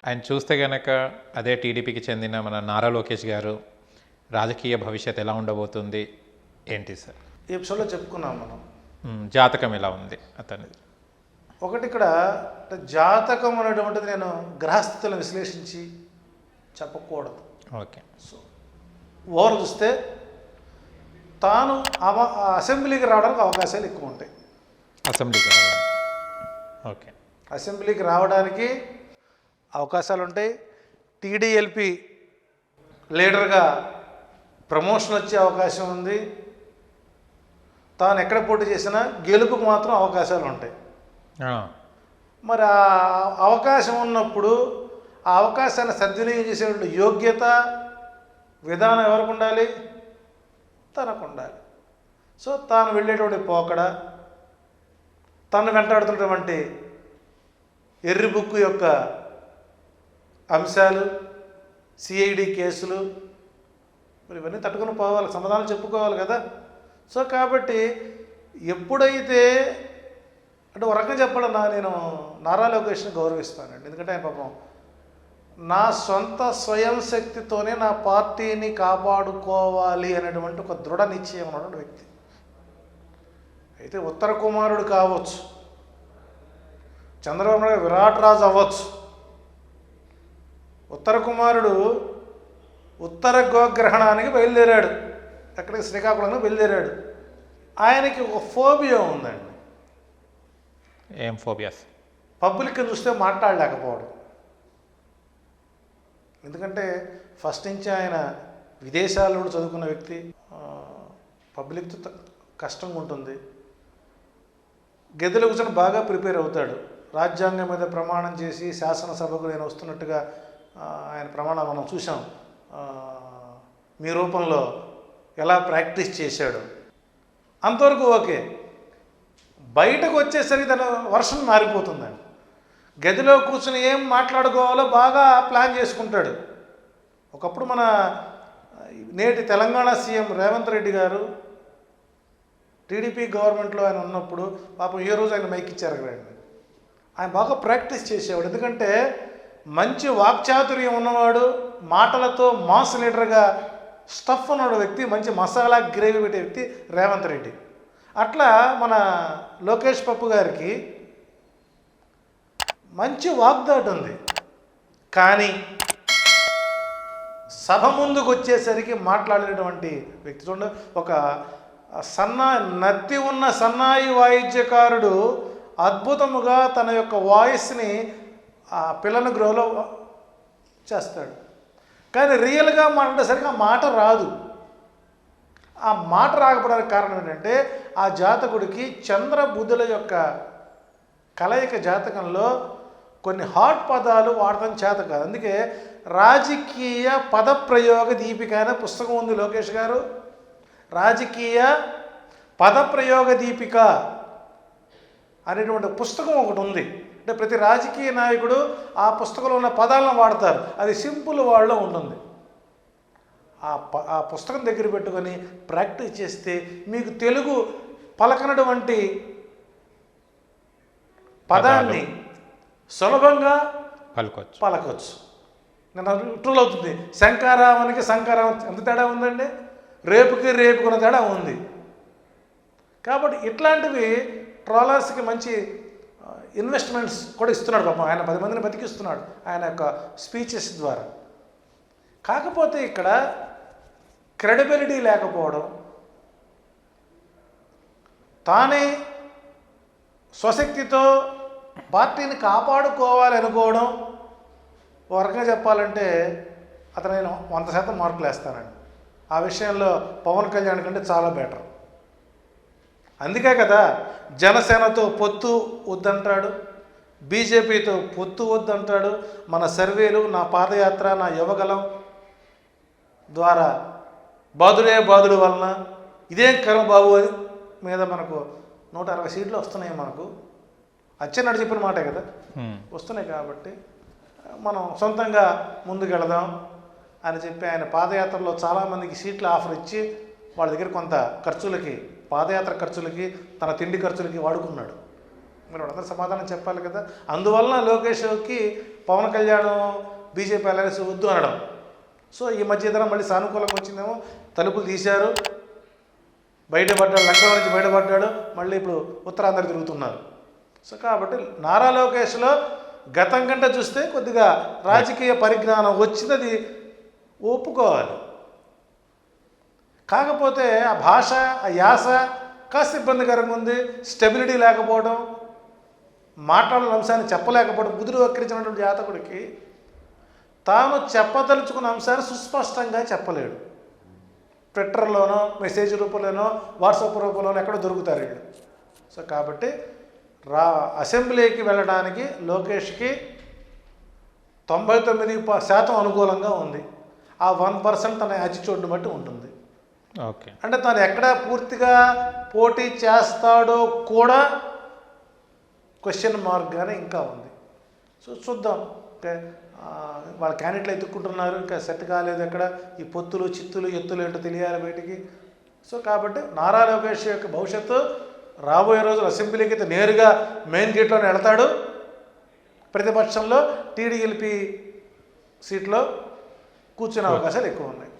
ఆయన చూస్తే గనక అదే టీడీపీకి చెందిన మన నారా లోకేష్ గారు రాజకీయ భవిష్యత్ ఎలా ఉండబోతుంది ఏంటి సార్? ఈ ఎపిసోడ్లో చెప్పుకున్నాం మనం. జాతకం ఎలా ఉంది అతనిది? ఒకటి ఇక్కడ జాతకం అనేటువంటిది నేను గ్రహస్థితులను విశ్లేషించి చెప్పకూడదు. ఓకే. సో ఓవర్ చూస్తే తాను అసెంబ్లీకి రావడానికి అవకాశాలు ఎక్కువ ఉంటాయి. అసెంబ్లీకి రావడం. ఓకే. అసెంబ్లీకి రావడానికి అవకాశాలు ఉంటాయి. టీడీఎల్పీ లీడర్గా ప్రమోషన్ వచ్చే అవకాశం ఉంది. తాను ఎక్కడ పోటీ చేసినా గెలుపుకు మాత్రం అవకాశాలు ఉంటాయి. మరి ఆ అవకాశం ఉన్నప్పుడు ఆ అవకాశాన్ని సద్వినియోగం చేసేటువంటి యోగ్యత విధానం ఎవరికి ఉండాలి? తనకు ఉండాలి. సో తాను వెళ్ళేటువంటి పోకడ, తను వెంటాడుతున్నటువంటి ఎర్రి బుక్కు యొక్క అంశాలు, సిఐడి కేసులు, మరి ఇవన్నీ తట్టుకుని పోవాలి, సమాధానం చెప్పుకోవాలి కదా. సో కాబట్టి ఎప్పుడైతే అంటే ఒక రకంగా చెప్పాలన్నా నేను నారా లోకేష్ని గౌరవిస్తానండి. ఎందుకంటే ఆయన పాపం నా సొంత స్వయం శక్తితోనే నా పార్టీని కాపాడుకోవాలి అనేటువంటి ఒక దృఢ నిశ్చయం ఉన్నటువంటి వ్యక్తి. అయితే ఉత్తర కుమారుడు కావచ్చు, చంద్రబాబు నాయుడు విరాట్ రాజు అవ్వచ్చు. ఉత్తర కుమారుడు ఉత్తర గోగ్రహణానికి బయలుదేరాడు, ఎక్కడికి శ్రీకాకుళంలో బయలుదేరాడు. ఆయనకి ఒక ఫోబియా ఉందండి. ఏం ఫోబియాస్? పబ్లిక్ని చూస్తే మాట్లాడలేకపోవడం. ఎందుకంటే ఫస్ట్ నుంచి ఆయన విదేశాల్లో చదువుకున్న వ్యక్తి, పబ్లిక్తో కష్టంగా ఉంటుంది. గదిలో కూర్చొని బాగా ప్రిపేర్ అవుతాడు. రాజ్యాంగం మీద ప్రమాణం చేసి శాసనసభకు నేను వస్తున్నట్టుగా ఆయన ప్రమాణం మనం చూసాం. మీ రూపంలో ఎలా ప్రాక్టీస్ చేశాడు అంతవరకు ఓకే. బయటకు వచ్చేసరికి తన వర్షన్ మారిపోతుందండి. గదిలో కూర్చొని ఏం మాట్లాడుకోవాలో బాగా ప్లాన్ చేసుకుంటాడు. ఒకప్పుడు మన నేటి తెలంగాణ సీఎం రేవంత్ రెడ్డి గారు టీడీపీ గవర్నమెంట్లో ఆయన ఉన్నప్పుడు పాపం ఏ రోజు ఆయన మైక్ ఇచ్చారు కదండి, ఆయన బాగా ప్రాక్టీస్ చేసేవాడు. ఎందుకంటే మంచి వాక్చాతుర్యం ఉన్నవాడు, మాటలతో మాస్ లీడర్గా స్టఫ్ ఉన్నాడు వ్యక్తి, మంచి మసాలా గ్రేవీ పెట్టే వ్యక్తి రేవంత్ రెడ్డి. అట్లా మన లోకేష్ పప్పు గారికి మంచి వాగ్దాటి ఉంది. కానీ సభ ముందుకు వచ్చేసరికి మాట్లాడినటువంటి వ్యక్తి చూడండి, ఒక నత్తి ఉన్న సన్నాయి వాయిద్యకారుడు అద్భుతముగా తన యొక్క వాయిస్ని ఆ పిల్లల గ్రోలో చేస్తాడు. కానీ రియల్గా మాట్లాడేసరికి ఆ మాట రాదు. ఆ మాట రాకపోవడానికి కారణం ఏంటంటే ఆ జాతకుడికి చంద్ర బుధుల యొక్క కలయిక జాతకంలో కొన్ని హాట్ పదాలు వాడటం చేత కాదు. అందుకే రాజకీయ పదప్రయోగ దీపిక అనే పుస్తకం ఉంది లోకేష్ గారు. రాజకీయ పదప్రయోగ దీపిక అనేటువంటి పుస్తకం ఒకటి ఉంది. అంటే ప్రతి రాజకీయ నాయకుడు ఆ పుస్తకంలో ఉన్న పదాలను వాడతారు. అది సింపుల్ వాళ్ళలో ఉంటుంది. ఆ పుస్తకం దగ్గర పెట్టుకొని ప్రాక్టీస్ చేస్తే మీకు తెలుగు పలకనటువంటి పదాన్ని సులభంగా పలకొచ్చు. నేను ట్రూల్ అవుతుంది. శంకారావానికి సంకారావం ఎంత తేడా ఉందండి, రేపుకి రేపుకున్న తేడా ఉంది. కాబట్టి ఇట్లాంటివి ట్రోలర్స్కి మంచి ఇన్వెస్ట్మెంట్స్ కూడా ఇస్తున్నాడు పాపం. ఆయన 10 మందిని బతికిస్తున్నాడు ఆయన యొక్క స్పీచెస్ ద్వారా. కాకపోతే ఇక్కడ క్రెడిబిలిటీ లేకపోవడం, తానే స్వశక్తితో పార్టీని కాపాడుకోవాలి అనుకోవడం, ఒక రకంగా చెప్పాలంటే అతను నేను 100% మార్కులు వేస్తానండి. ఆ విషయంలో పవన్ కళ్యాణ్ కంటే చాలా బెటర్. అందుకే కదా జనసేనతో పొత్తు వద్దంటాడు, బీజేపీతో పొత్తు వద్దంటాడు. మన సర్వేలు, నా పాదయాత్ర, నా యువగలం ద్వారా బాదుడు వలన ఇదేం కర్మ బాబు మీద మనకు 160 సీట్లు వస్తున్నాయి. మనకు అచ్చెన్నాడు చెప్పిన మాటే కదా, వస్తున్నాయి. కాబట్టి మనం సొంతంగా ముందుకెళదాం అని చెప్పి ఆయన పాదయాత్రలో చాలామందికి సీట్లు ఆఫర్ ఇచ్చి వాళ్ళ దగ్గర కొంత ఖర్చులకి, పాదయాత్ర ఖర్చులకి, తన తిండి ఖర్చులకి వాడుకున్నాడు. మరి వాళ్ళందరూ సమాధానం చెప్పాలి కదా. అందువలన లోకేష్కి పవన్ కళ్యాణ్ బీజేపీ అలయన్స్ వద్దు అనడం. సో ఈ మధ్య ఏదైనా మళ్ళీ సానుకూలంగా వచ్చిందేమో, తలుపులు తీశారు, బయటపడ్డాడు, లంకల నుంచి బయటపడ్డాడు, మళ్ళీ ఇప్పుడు ఉత్తరాంధ్ర తిరుగుతున్నారు. సో కాబట్టి నారా లోకేష్లో గతం కంటే చూస్తే కొద్దిగా రాజకీయ పరిజ్ఞానం వచ్చినది ఒప్పుకోవాలి. కాకపోతే ఆ భాష, ఆ యాస కాస్త ఇబ్బందికరంగా ఉంది. స్టెబిలిటీ లేకపోవడం, మాట్లాడిన అంశాన్ని చెప్పలేకపోవడం, కుదురు వక్రించినటువంటి జాతకుడికి తాను చెప్పదలుచుకున్న అంశాన్ని సుస్పష్టంగా చెప్పలేడు. ట్విట్టర్లోనో, మెసేజ్ రూపంలోనో, వాట్సాప్ రూపంలోనో ఎక్కడో దొరుకుతారు వీళ్ళు. సో కాబట్టి అసెంబ్లీకి వెళ్ళడానికి లోకేష్కి 99% అనుకూలంగా ఉంది. ఆ 1% తన యాటిట్యూడ్ని బట్టి ఉంటుంది. ఓకే. అంటే తను ఎక్కడ పూర్తిగా పోటీ చేస్తాడో కూడా క్వశ్చన్ మార్క్గానే ఇంకా ఉంది. సో చూద్దాం. ఓకే, వాళ్ళ క్యాండిడేట్లు ఎత్తుక్కుంటున్నారు, ఇంకా సెట్ కాలేదు. ఎక్కడ ఈ పొత్తులు, చిత్తులు, ఎత్తులు ఏంటో తెలియాలి బయటికి. సో కాబట్టి నారా లోకేష్ యొక్క భవిష్యత్తు రాబోయే రోజులు అసెంబ్లీకి అయితే నేరుగా మెయిన్ గేట్లోనే వెళ్తాడు. ప్రతిపక్షంలో టీడీఎల్పీ సీట్లో కూర్చునే అవకాశాలు ఎక్కువ ఉన్నాయి.